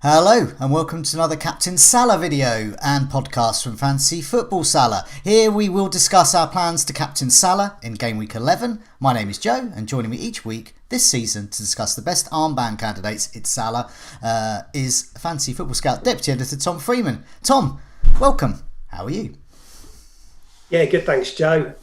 Hello and welcome to another Captain Salah video and podcast from Fantasy Football Salah. Here we will discuss our plans to captain Salah in Gameweek 11. My name is Joe and joining me each week this season to discuss the best armband candidates in Salah is Fantasy Football Scout Deputy Editor Tom Freeman. Tom, welcome. How are you? Yeah, good, thanks, Joe.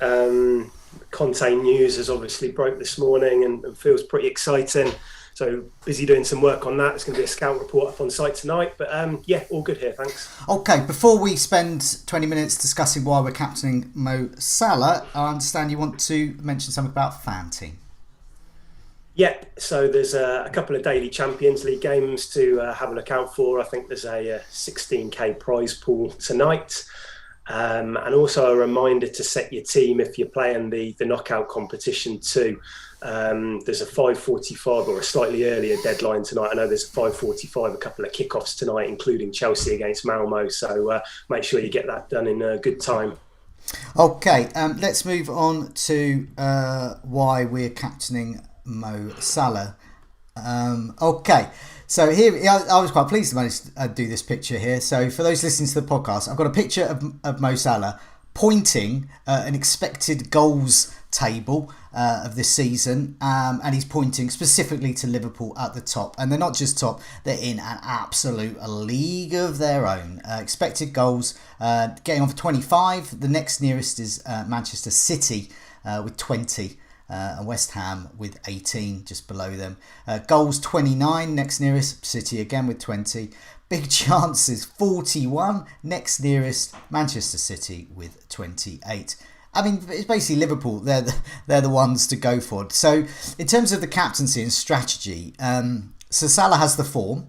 Conte news has obviously broke this morning and feels pretty exciting. So busy doing some work on that. There's going to be a scout report up on site tonight. But yeah, all good here, thanks. Okay, before we spend 20 minutes discussing why we're captaining Mo Salah, I understand you want to mention something about FanTeam. Yep, so there's a couple of daily Champions League games to have a look out for. I think there's a 16k prize pool tonight. And also a reminder to set your team if you're playing the knockout competition too. There's a 5:45 or a slightly earlier deadline tonight. I know there's a 5:45, a couple of kickoffs tonight, including Chelsea against Malmo. So make sure you get that done in good time. Okay, let's move on to why we're captaining Mo Salah. Okay. So here, I was quite pleased to manage to do this picture here. So for those listening to the podcast, I've got a picture of Mo Salah pointing an expected goals table of this season, and he's pointing specifically to Liverpool at the top. And they're not just top, they're in an absolute league of their own. Expected goals, getting on for 25. The next nearest is Manchester City with 20. And West Ham with 18 just below them. Goals 29, next nearest City again with 20. Big chances 41, next nearest Manchester City with 28. I mean, it's basically Liverpool. They're the ones to go for. So in terms of the captaincy and strategy, so Salah has the form.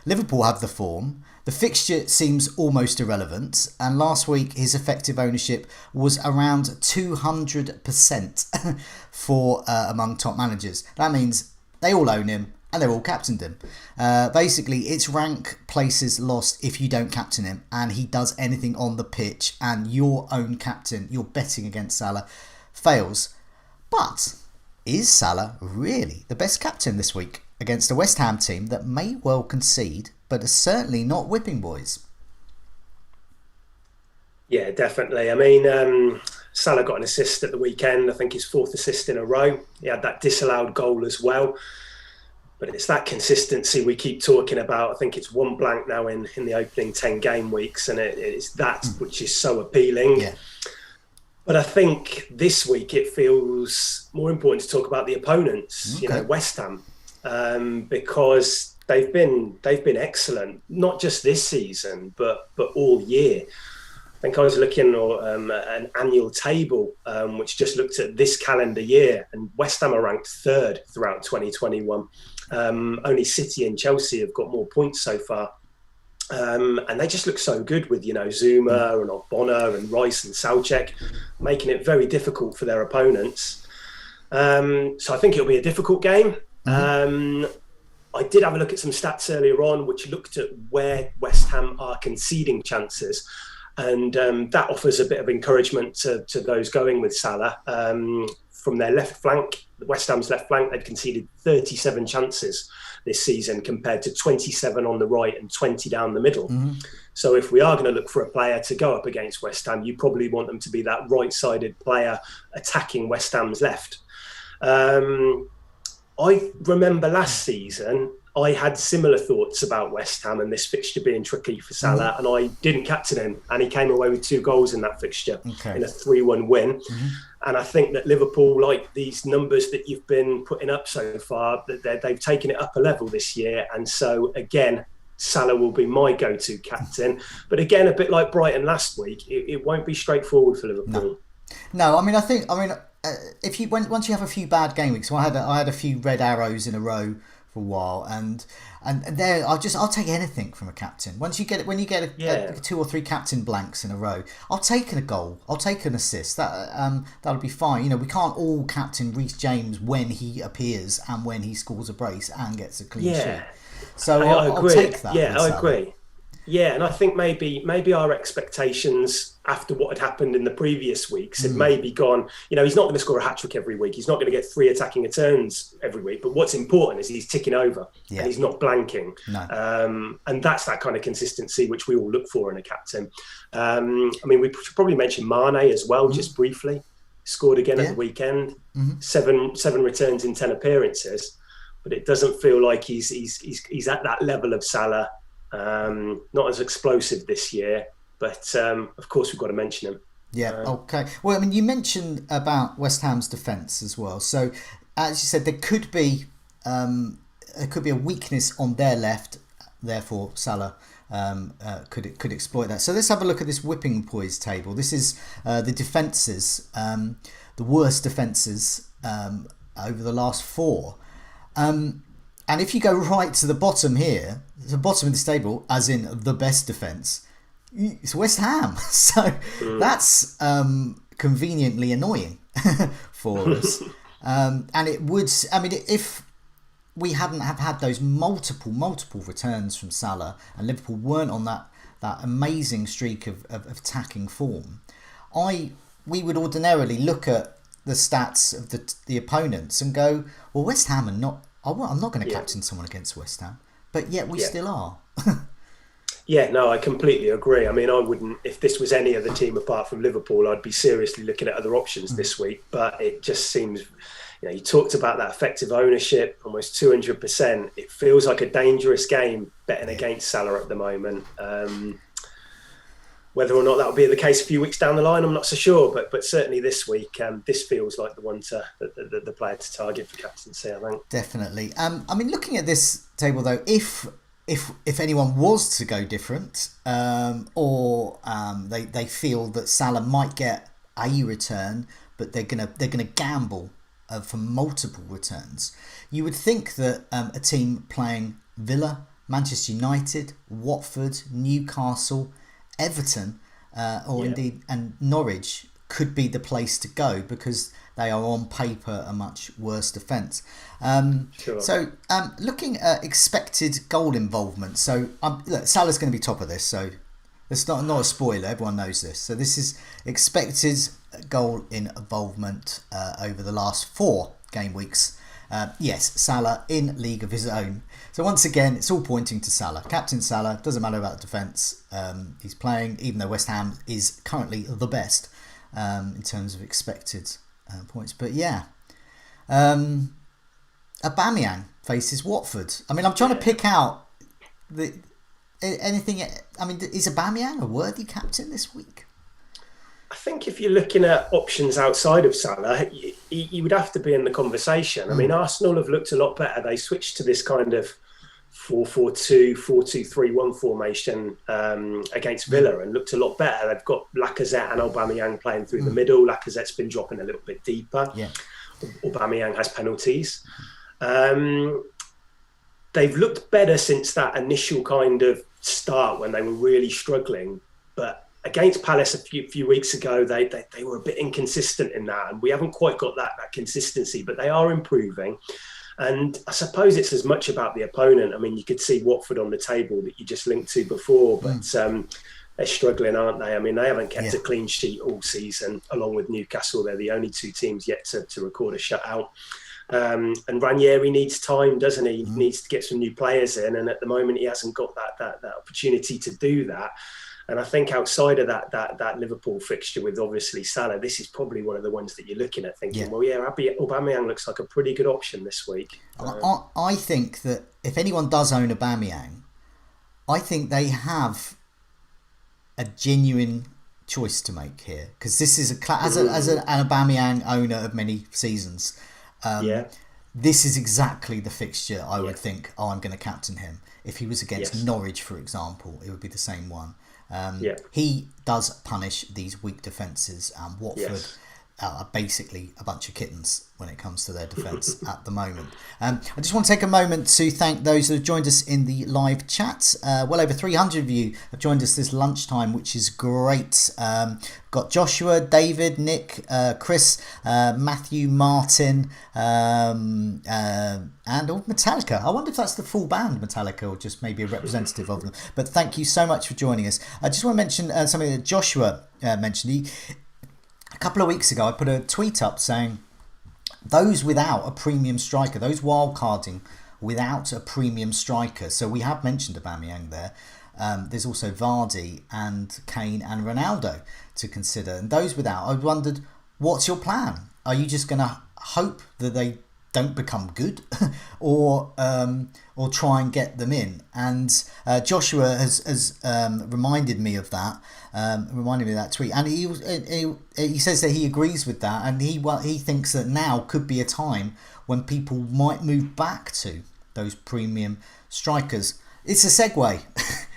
Liverpool have the form. The fixture seems almost irrelevant, and last week his effective ownership was around 200% for among top managers. That means they all own him and they're all captained him. Basically, it's rank places lost if you don't captain him and he does anything on the pitch and your own captain, you're betting against Salah, fails. But is Salah really the best captain this week against a West Ham team that may well concede but are certainly not whipping boys? Yeah, definitely. I mean, Salah got an assist at the weekend. I think his fourth assist in a row. He had that disallowed goal as well. But it's that consistency we keep talking about. I think it's one blank now in the opening 10 game weeks, and it's that which is so appealing. Yeah. But I think this week it feels more important to talk about the opponents, okay. West Ham, because they've been excellent, not just this season, but all year. I think I was looking at an annual table which just looked at this calendar year, and West Ham are ranked third throughout 2021. Only City and Chelsea have got more points so far. And they just look so good with, Zuma and Ogbonna and Rice and Soucek, making it very difficult for their opponents. So I think it'll be a difficult game. I did have a look at some stats earlier on, which looked at where West Ham are conceding chances. And that offers a bit of encouragement to those going with Salah. From their left flank, West Ham's left flank, they've conceded 37 chances this season compared to 27 on the right and 20 down the middle. So if we are going to look for a player to go up against West Ham, you probably want them to be that right-sided player attacking West Ham's left. I remember last season, I had similar thoughts about West Ham and this fixture being tricky for Salah, and I didn't captain him, and he came away with 2 goals in that fixture in a 3-1 win. And I think that Liverpool, like these numbers that you've been putting up so far, that they've taken it up a level this year. And so, again, Salah will be my go-to captain. But again, a bit like Brighton last week, it won't be straightforward for Liverpool. No, I mean, if you once you have a few bad game weeks, so I had a few red arrows in a row for a while, and there I'll take anything from a captain. When you get 2 or 3 captain blanks in a row, I'll take a goal, I'll take an assist. That'll be fine. We can't all captain Reece James when he appears and when he scores a brace and gets a clean sheet. So I'll take that. Yeah, I agree. Yeah, and I think maybe our expectations after what had happened in the previous weeks had maybe gone, he's not going to score a hat-trick every week. He's not going to get 3 attacking returns every week. But what's important is he's ticking over and he's not blanking. No. And that's that kind of consistency which we all look for in a captain. We should probably mention Mane as well, just briefly. Scored again at the weekend. 7 returns in 10 appearances. But it doesn't feel like he's at that level of Salah. Not as explosive this year, but of course we've got to mention him. Okay. Well, you mentioned about West Ham's defence as well. So, as you said, there could be a weakness on their left. Therefore, Salah could exploit that. So let's have a look at this whipping poise table. This is the defences, the worst defences over the last 4. And if you go right to the bottom here, the bottom of this table, as in the best defence, it's West Ham. So that's conveniently annoying for us. And it would, if we hadn't have had those multiple returns from Salah and Liverpool weren't on that amazing streak of attacking form, we would ordinarily look at the stats of the opponents and go, well, West Ham are not. I'm not going to captain someone against West Ham, but yet we still are. Yeah, no, I completely agree. I wouldn't, if this was any other team apart from Liverpool, I'd be seriously looking at other options this week. But it just seems, you talked about that effective ownership, almost 200%. It feels like a dangerous game betting against Salah at the moment. Whether or not that will be the case a few weeks down the line, I'm not so sure. But certainly this week, this feels like the one the player to target for captaincy, I think. Definitely. Looking at this table though, if anyone was to go different, or they feel that Salah might get a return, but they're gonna gamble for multiple returns, you would think that a team playing Villa, Manchester United, Watford, Newcastle, Everton, indeed and Norwich could be the place to go because they are on paper a much worse defence. Sure. So looking at expected goal involvement, so look, Salah's going to be top of this, so it's not a spoiler, everyone knows this. So this is expected goal involvement over the last 4 game weeks. Yes, Salah in league of his own. So once again, it's all pointing to Salah. Captain Salah, doesn't matter about the defence. He's playing, even though West Ham is currently the best in terms of expected points. But yeah, Aubameyang faces Watford. I'm trying to pick out anything. Is Aubameyang a worthy captain this week? I think if you're looking at options outside of Salah, you would have to be in the conversation. Arsenal have looked a lot better. They switched to this kind of 4-4-2, 4-2-3-1 formation against Villa and looked a lot better. They've got Lacazette and Aubameyang playing through the middle. Lacazette's been dropping a little bit deeper. Yeah. Aubameyang has penalties. They've looked better since that initial kind of start when they were really struggling. But against Palace a few weeks ago, they were a bit inconsistent in that, and we haven't quite got that consistency, but they are improving. And I suppose it's as much about the opponent. You could see Watford on the table that you just linked to before, but they're struggling, aren't they? They haven't kept a clean sheet all season, along with Newcastle. They're the only 2 teams yet to record a shutout. And Ranieri needs time, doesn't he? He needs to get some new players in, and at the moment he hasn't got that opportunity to do that. And I think outside of that Liverpool fixture with obviously Salah, this is probably one of the ones that you're looking at thinking, Aubameyang looks like a pretty good option this week. I think that if anyone does own Aubameyang, I think they have a genuine choice to make here, because this is as an Aubameyang owner of many seasons. This is exactly the fixture I would think, I'm going to captain him. If he was against Norwich, for example, it would be the same one. He does punish these weak defences. Watford, are basically a bunch of kittens when it comes to their defence at the moment. I just want to take a moment to thank those who have joined us in the live chat. Well over 300 of you have joined us this lunchtime, which is great. Got Joshua, David, Nick, Chris, Matthew, Martin, and Metallica. I wonder if that's the full band Metallica or just maybe a representative of them. But thank you so much for joining us. I just want to mention something that Joshua mentioned. A couple of weeks ago, I put a tweet up saying those without a premium striker, those wildcarding without a premium striker. So we have mentioned Aubameyang there. There's also Vardy and Kane and Ronaldo to consider. And those without, I wondered, what's your plan? Are you just going to hope that they don't become good or try and get them in? And Joshua has reminded me of that. Tweet, and he says that he agrees with that, and he thinks that now could be a time when people might move back to those premium strikers. It's a segue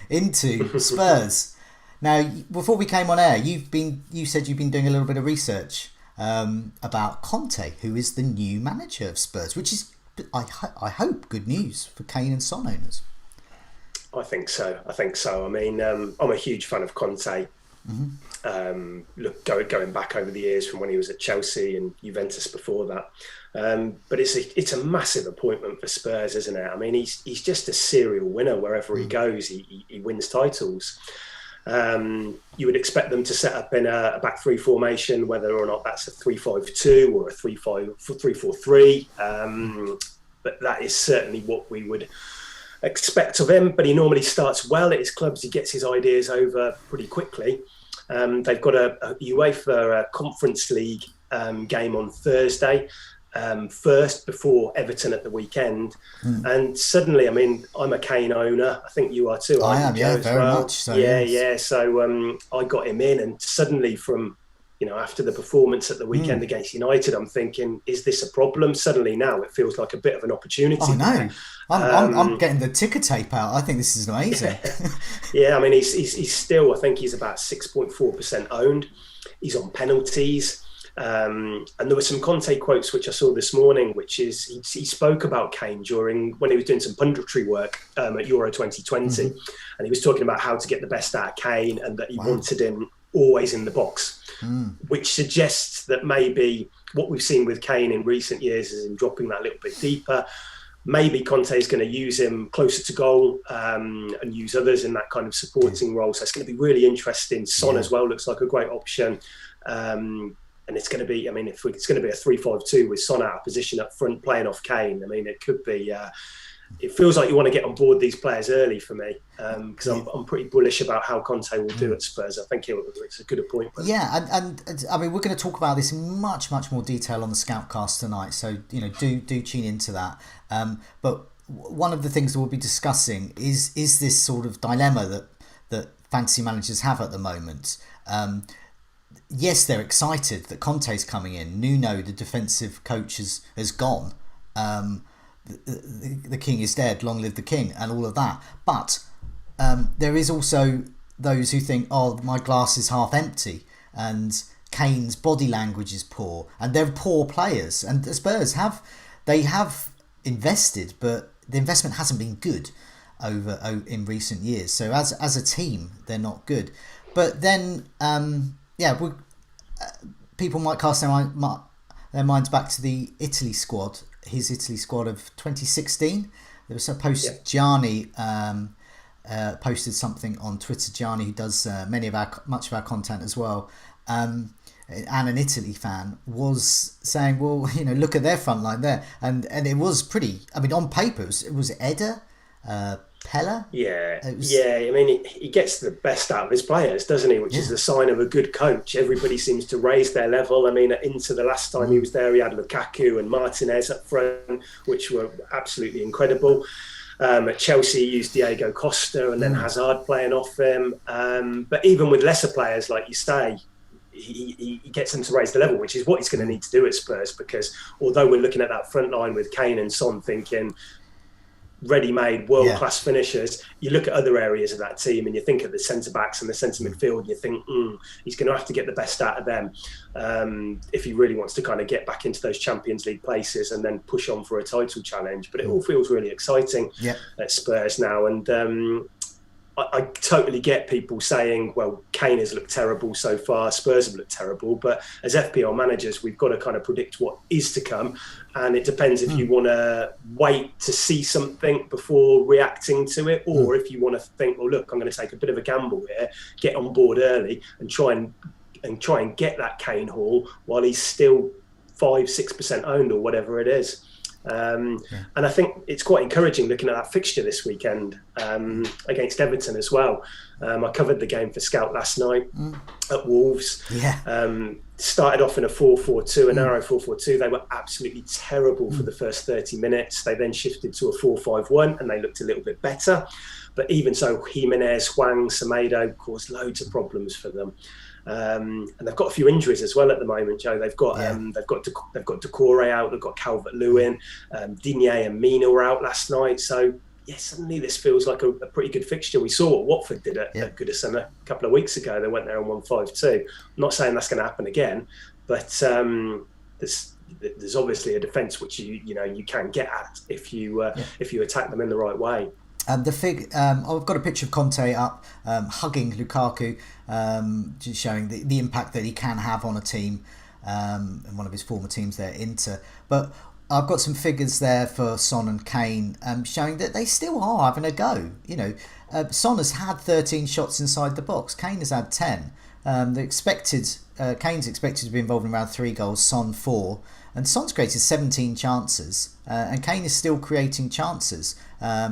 into Spurs. Now, before we came on air, you said you've been doing a little bit of research about Conte, who is the new manager of Spurs, which is, I hope, good news for Kane and Son owners. I think so. I mean, I'm a huge fan of Conte. Going back over the years from when he was at Chelsea and Juventus before that. But it's a massive appointment for Spurs, isn't it? I mean, he's just a serial winner wherever he goes. He wins titles. You would expect them to set up in a back three formation, whether or not that's a 3-5-2 or a 3-4-3. But that is certainly what we would expect of him. But he normally starts well at his clubs. He gets his ideas over pretty quickly. They've got a UEFA Conference League game on Thursday, first before Everton at the weekend. And suddenly, I mean, I'm a Kane owner. I think you are too. I am, yeah, very much so. Yeah. So I got him in, and suddenly from, after the performance at the weekend against United, I'm thinking, is this a problem? Suddenly now it feels like a bit of an opportunity. Oh, no. I'm getting the ticker tape out. I think this is amazing. Yeah, I mean, he's still, I think he's about 6.4% owned. He's on penalties. And there were some Conte quotes which I saw this morning, which is he spoke about Kane when he was doing some punditry work at Euro 2020. And he was talking about how to get the best out of Kane and that he wanted him always in the box, which suggests that maybe what we've seen with Kane in recent years is him dropping that little bit deeper. Maybe Conte is going to use him closer to goal and use others in that kind of supporting role. So it's going to be really interesting. Son as well looks like a great option. And it's going to be, I mean, if it's going to be a 3-5-2 with Son out of position up front, playing off Kane, I mean, it could be, it feels like you want to get on board these players early for me, because I'm pretty bullish about how Conte will do at Spurs. I think it's a good appointment. Yeah, and I mean, we're going to talk about this in much more detail on the Scoutcast tonight, so do tune into that. But one of the things that we'll be discussing is this sort of dilemma that fantasy managers have at the moment. Yes, they're excited that Conte's coming in. Nuno, the defensive coach, has gone. The king is dead, long live the king, and all of that. But there is also those who think, oh, my glass is half empty, and Kane's body language is poor, and they're poor players. And the Spurs have invested, but the investment hasn't been good in recent years. So as a team, they're not good. But then, people might cast their minds back to the Italy squad. His Italy squad of 2016. There was a post. Gianni posted something on Twitter. Gianni, who does much of our content as well, and an Italy fan, was saying, well, look at their front line there, and it was pretty. I mean, on paper, it was Eder, Pella. I mean, he gets the best out of his players, doesn't he? Which is the sign of a good coach. Everybody seems to raise their level. I mean, into the last time he was there, he had Lukaku and Martinez up front, which were absolutely incredible. At Chelsea, he used Diego Costa and then Hazard playing off him. But even with lesser players, like you say, he gets them to raise the level, which is what he's going to need to do at Spurs, because although we're looking at that front line with Kane and Son thinking, ready-made world-class finishers. You look at other areas of that team and you think of the centre-backs and the centre midfield, and you think, he's going to have to get the best out of them if he really wants to kind of get back into those Champions League places and then push on for a title challenge. But it all feels really exciting at Spurs now. And I totally get people saying, well, Kane has looked terrible so far, Spurs have looked terrible, but as FPL managers, we've got to kind of predict what is to come, and it depends if you want to wait to see something before reacting to it, or if you want to think, well, look, I'm going to take a bit of a gamble here, get on board early and try and get that Kane haul while he's still 5-6% owned or whatever it is. And I think it's quite encouraging looking at that fixture this weekend against Everton as well. I covered the game for Scout last night at Wolves. Started off in a 4-4-2, a narrow 4-4-2. They were absolutely terrible for the first 30 minutes. They then shifted to a 4-5-1 and they looked a little bit better. But even so, Jimenez, Hwang, Semedo caused loads of problems for them. And they've got a few injuries as well at the moment, Joe. They've got Decore out, they've got Calvert-Lewin, Digne and Mina were out last night. So suddenly this feels like a pretty good fixture. We saw what Watford did at Goodison a couple of weeks ago. They went there and won 5-2. I'm not saying that's going to happen again, but there's obviously a defence which you can get at if you attack them in the right way. I've got a picture of Conte up hugging Lukaku, just showing the impact that he can have on a team, and one of his former teams there, Inter. But I've got some figures there for Son and Kane, showing that they still are having a go. Son has had 13 shots inside the box. Kane has had 10. Kane's expected to be involved in around 3 goals, Son 4. And Son's created 17 chances, and Kane is still creating chances.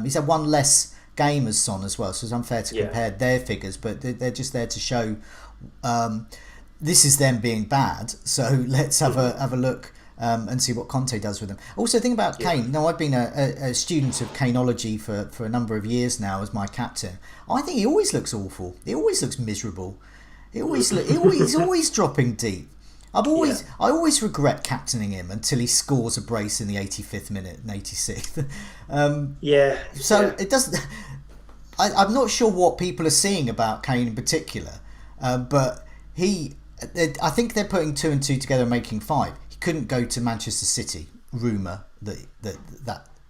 He's had one less game as Son as well, so it's unfair to compare their figures, but they're just there to show this is them being bad. So let's have a look and see what Conte does with them. Also, think about Kane. Now, I've been a student of Kaneology for a number of years now as my captain. I think he always looks awful. He always looks miserable. He's always dropping deep. I always regret captaining him until he scores a brace in the 85th minute and 86th. It doesn't. I'm not sure what people are seeing about Kane in particular, but I think they're putting 2 and 2 together and making 5. He couldn't go to Manchester City. Rumour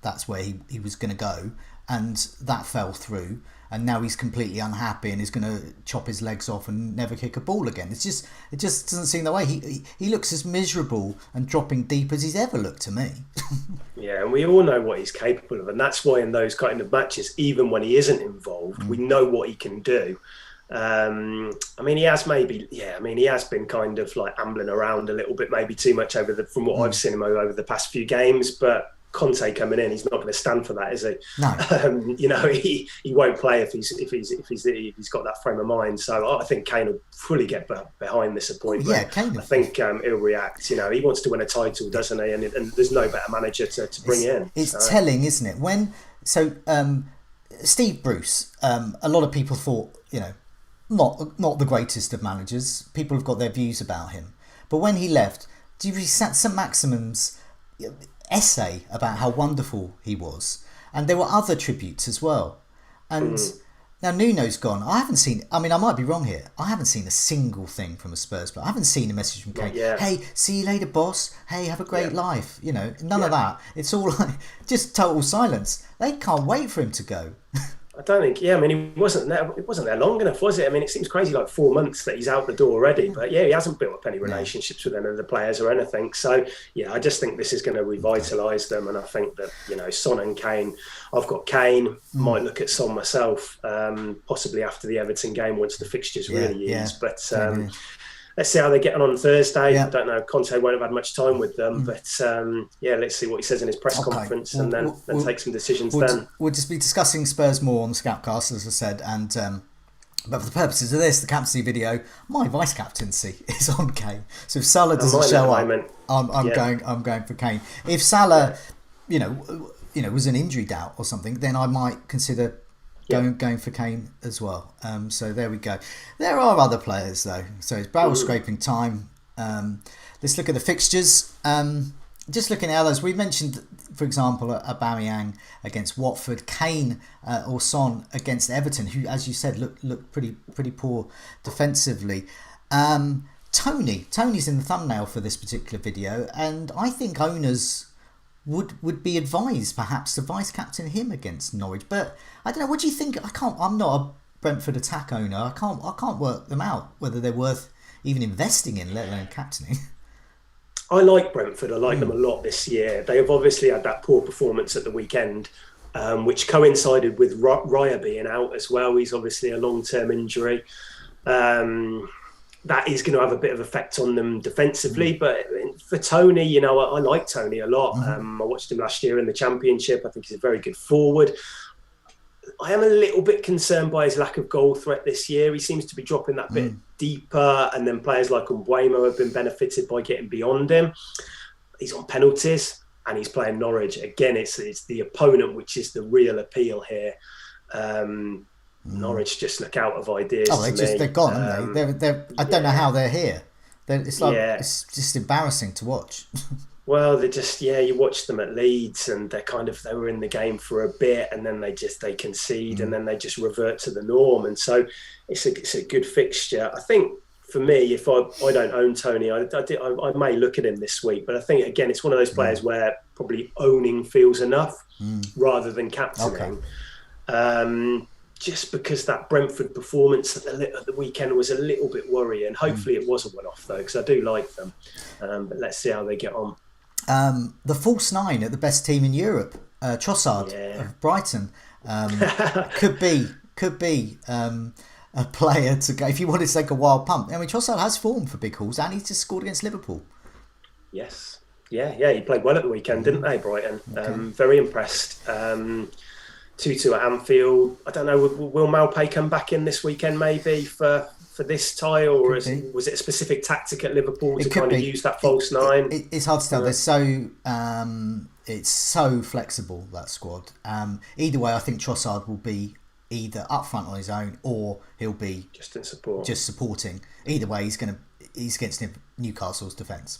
that's where he was going to go, and that fell through. And now he's completely unhappy and is going to chop his legs off and never kick a ball again. It just doesn't seem the way. He looks as miserable and dropping deep as he's ever looked to me. And we all know what he's capable of, and that's why in those kind of matches, even when he isn't involved, we know what he can do. He has been kind of like ambling around a little bit, maybe too much from what I've seen him over the past few games, but Conte coming in, he's not going to stand for that, is he? No. He won't play if he's got that frame of mind. So I think Kane will fully get behind this appointment. Kane. I think he'll react. He wants to win a title, doesn't he? And there's no better manager to bring in. It's telling, isn't it? Steve Bruce, a lot of people thought, not the greatest of managers. People have got their views about him, but when he left, do you read St. Maximin's essay about how wonderful he was, and there were other tributes as well. And now Nuno's gone. I haven't seen. I might be wrong here. I haven't seen a single thing from a Spurs player. I haven't seen a message from Kane. Hey, see you later, boss. Hey, have a great life. None of that. It's all like just total silence. They can't wait for him to go. I don't think. He wasn't there. It wasn't there long enough, was it? It seems crazy, like 4 months that he's out the door already. But he hasn't built up any relationships with any of the players or anything. So I just think this is going to revitalise them. And I think that Son and Kane. I've got Kane. Might look at Son myself, possibly after the Everton game once the fixtures really ease. But let's see how they get on Thursday. I don't know. Conte won't have had much time with them, but let's see what he says in his press conference, and then take some decisions. We'll just be discussing Spurs more on the Scoutcast, as I said, and but for the purposes of this, the captaincy video, my vice captaincy is on Kane. So if Salah doesn't show up, I'm going for Kane. If Salah, was an injury doubt or something, then I might consider going for Kane as well. So there we go. There are other players though. So it's barrel scraping time. Let's look at the fixtures. just looking at others, we mentioned, for example, Aubameyang against Watford, Kane or Son against Everton, who, as you said, look pretty poor defensively. Tony's in the thumbnail for this particular video, and I think owners would be advised perhaps to vice captain him against Norwich. But I don't know. What do you think? I'm not a Brentford attack owner. I can't work them out whether they're worth even investing in, let alone captaining. I like Brentford. I like them a lot this year. They have obviously had that poor performance at the weekend, which coincided with Raya being out as well. He's obviously a long-term injury. That is going to have a bit of effect on them defensively. But for Tony, you know, I like Tony a lot. I watched him last year in the Championship. I think he's a very good forward. I am a little bit concerned by his lack of goal threat this year. He seems to be dropping that bit deeper, and then players like Mbeumo have been benefited by getting beyond him. He's on penalties, and he's playing Norwich. Again, it's the opponent which is the real appeal here. Norwich just look out of ideas. Oh, they're gone, haven't they? They're I don't know how they're here. It's it's just embarrassing to watch. Well, they just you watch them at Leeds, and they were in the game for a bit, and then they concede, and then they just revert to the norm. And so it's a good fixture. I think for me, if I don't own Tony, I may look at him this week, but I think again it's one of those players where probably owning feels enough rather than captaining. Okay. Just because that Brentford performance at the weekend was a little bit worrying. Hopefully it was a one-off though, because I do like them. But let's see how they get on. The false nine at the best team in Europe, Trossard of Brighton, could be a player to go if you want to take a wild pump. I mean, Trossard has form for big hauls, and he's just scored against Liverpool. Yes, he played well at the weekend, didn't they, Brighton? Okay. Very impressed. 2-2 at Anfield. I don't know, will Maupay come back in this weekend maybe for this tie, or was it a specific tactic at Liverpool to kind of use that false nine? It's hard to tell. They're so it's so flexible, that squad. Either way, I think Trossard will be either up front on his own, or he'll be just in support, just supporting. Either way, he's against Newcastle's defence.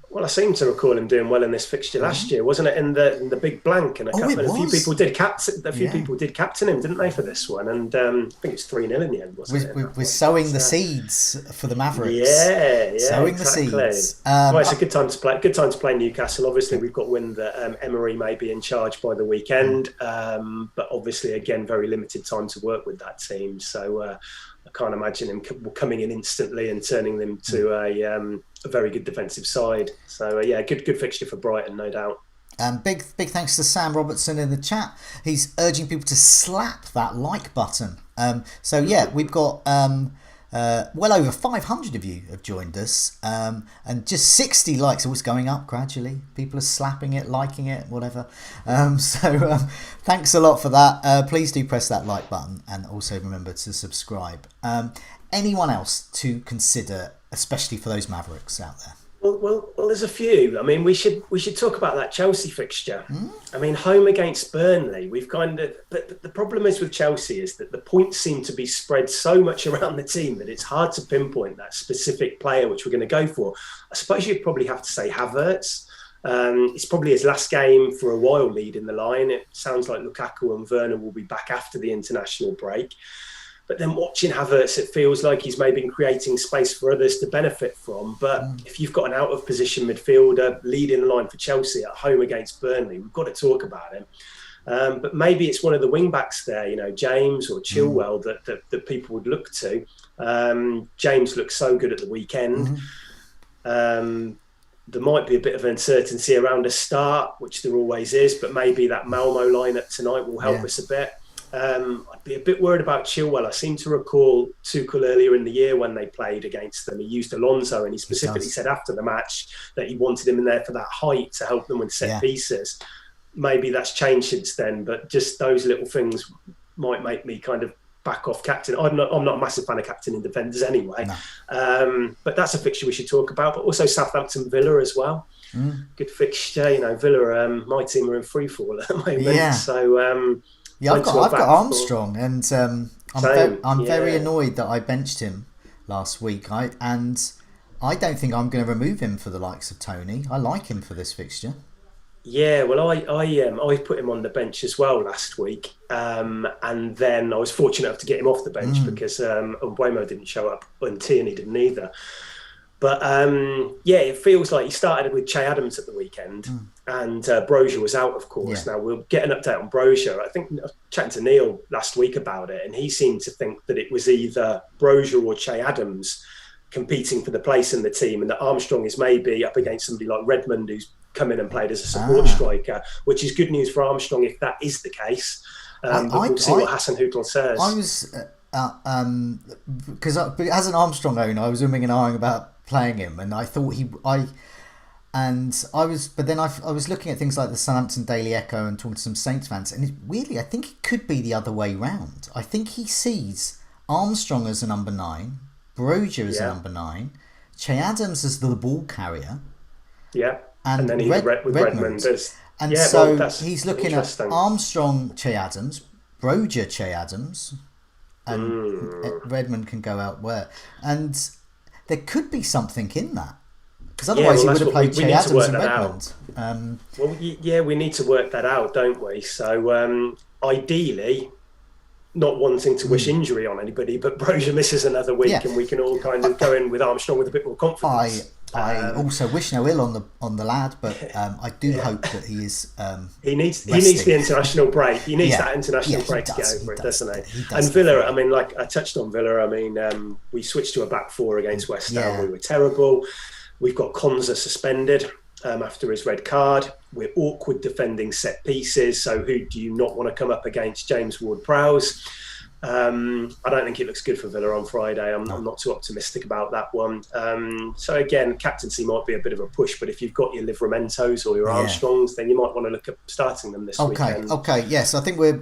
Well, I seem to recall him doing well in this fixture last year, wasn't it? In the big blank, and a few people did captain him, didn't they, for this one? And I think it's 3-0 in the end, wasn't it? We're sowing the seeds for the Mavericks. Sowing exactly. The seeds. Well, it's a good time to play. Good time to play Newcastle. Obviously, we've got wind that Emery may be in charge by the weekend, but obviously, again, very limited time to work with that team. So I can't imagine him coming in instantly and turning them to a very good defensive side. So good fixture for Brighton, no doubt. Big thanks to Sam Robertson in the chat. He's urging people to slap that like button. We've got well over 500 of you have joined us, and just 60 likes. Always going up gradually. People are slapping it, liking it, whatever. Thanks a lot for that. Please do press that like button, and also remember to subscribe. Anyone else to consider, especially for those Mavericks out there? Well, there's a few. I mean, we should talk about that Chelsea fixture. I mean, home against Burnley. But the problem is with Chelsea is that the points seem to be spread so much around the team that it's hard to pinpoint that specific player which we're going to go for. I suppose you'd probably have to say Havertz. It's probably his last game for a while leading the line. It sounds like Lukaku and Werner will be back after the international break. But then watching Havertz, it feels like he's maybe creating space for others to benefit from. But if you've got an out-of-position midfielder leading the line for Chelsea at home against Burnley, we've got to talk about him. But maybe it's one of the wing-backs there, you know, James or Chilwell, that people would look to. James looked so good at the weekend. There might be a bit of uncertainty around a start, which there always is, but maybe that Malmo lineup tonight will help us a bit. I'd be a bit worried about Chilwell. I seem to recall Tuchel earlier in the year when they played against them. He used Alonso, and he specifically said after the match that he wanted him in there for that height to help them with set pieces. Maybe that's changed since then, but just those little things might make me kind of back off captain. I'm not a massive fan of captaining defenders anyway. No. But that's a fixture we should talk about. But also Southampton Villa as well. Good fixture. You know, Villa, my team are in free fall at the moment. Yeah. So I've got Armstrong, and I'm very annoyed that I benched him last week. I I don't think I'm going to remove him for the likes of Tony. I like him for this fixture. Yeah, well, I put him on the bench as well last week, and then I was fortunate enough to get him off the bench because Mbeumo didn't show up, and Tierney didn't either. But yeah, it feels like he started with Che Adams at the weekend, and Brozier was out, of course. Now we'll get an update on Brozier. I think I was chatting to Neil last week about it, and he seemed to think that it was either Brozier or Che Adams competing for the place in the team, and that Armstrong is maybe up against somebody like Redmond, who's come in and played as a support striker, which is good news for Armstrong if that is the case. But we'll see what Hassan Houtl says. I was because as an Armstrong owner, I was umming and ahhing about playing him, and I thought I was looking at things like the Southampton Daily Echo and talking to some Saints fans, and weirdly, I think it could be the other way round. I think he sees Armstrong as a number 9, Brozier as a number 9, Che Adams as the ball carrier. Yeah. And then Redmond. And so he's looking at Armstrong, Che Adams, Brozier, Che Adams, and Redmond can go out where. And there could be something in that. Because otherwise he would have played Che Adams and Redmond. We need to work that out, don't we? So ideally, not wanting to wish injury on anybody, but Brozier misses another week and we can all kind of go in with Armstrong with a bit more confidence. I also wish no ill on the lad, but I do hope that he is. He needs the international break. He needs that international break to get over it, doesn't he? And Villa, I mean, like I touched on Villa. I mean, we switched to a back 4 against West Ham. We were terrible. We've got Konza suspended after his red card. We're awkward defending set pieces. So who do you not want to come up against? James Ward-Prowse. I don't think it looks good for Villa on Friday. I'm not too optimistic about that one. So again, captaincy might be a bit of a push, but if you've got your Livramentos or your Armstrongs, then you might want to look at starting them this weekend. Okay, yes, I think we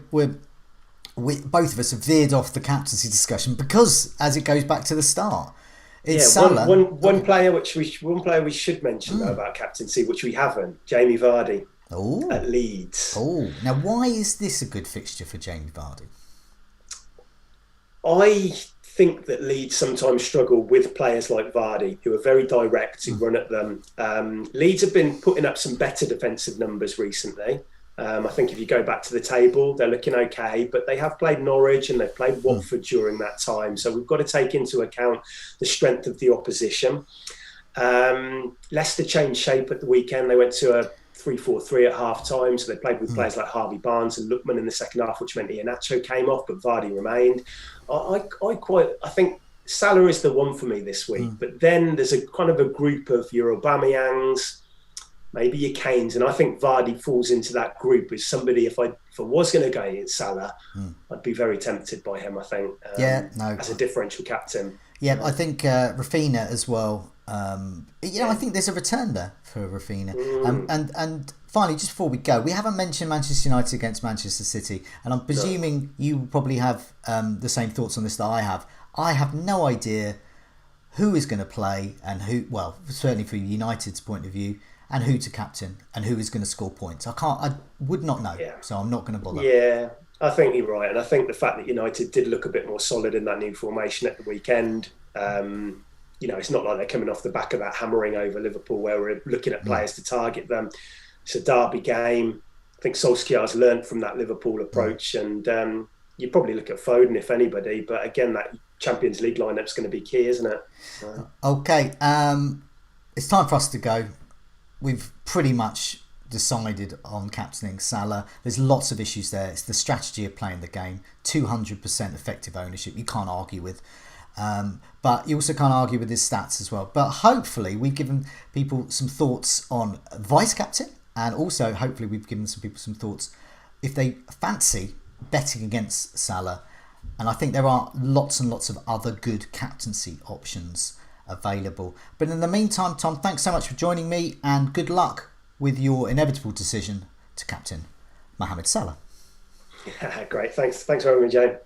both of us have veered off the captaincy discussion because as it goes back to the start, it's Salah. One player we should mention though about captaincy, which we haven't, Jamie Vardy at Leeds. Now why is this a good fixture for Jamie Vardy? I think that Leeds sometimes struggle with players like Vardy, who are very direct, who run at them. Leeds have been putting up some better defensive numbers recently. I think if you go back to the table, they're looking okay, but they have played Norwich and they've played Watford during that time. So we've got to take into account the strength of the opposition. Leicester changed shape at the weekend. They went to a 3-4-3 at half time, so they played with players like Harvey Barnes and Lookman in the second half, which meant Iheanacho came off, but Vardy remained. I think Salah is the one for me this week, but then there's a kind of a group of your Aubameyangs, maybe your Kanes, and I think Vardy falls into that group as somebody. If I was going to go against Salah, I'd be very tempted by him. I think, as a differential captain. Yeah, I think Rafinha as well. I think there's a return there for Rafinha. And finally, just before we go, we haven't mentioned Manchester United against Manchester City, and I'm presuming you probably have the same thoughts on this that I have. I have no idea who is going to play and who. Well, certainly from United's point of view, and who to captain and who is going to score points. I would not know, so I'm not going to bother. Yeah. I think you're right, and I think the fact that United did look a bit more solid in that new formation at the weekend, it's not like they're coming off the back of that hammering over Liverpool where we're looking at players to target them. It's a derby game. I think Solskjaer's learnt from that Liverpool approach, and you probably look at Foden if anybody, but again, that Champions League lineup's going to be key, isn't it? So. Okay, it's time for us to go. We've pretty much decided on captaining Salah. There's lots of issues there. It's the strategy of playing the game. 200% effective ownership. You can't argue with. But you also can't argue with his stats as well. But hopefully we've given people some thoughts on vice captain, and also hopefully we've given some people some thoughts if they fancy betting against Salah. And I think there are lots and lots of other good captaincy options available. But in the meantime, Tom, thanks so much for joining me, and good luck with your inevitable decision to captain Mohamed Salah. Yeah, great. Thanks for having me, Jay.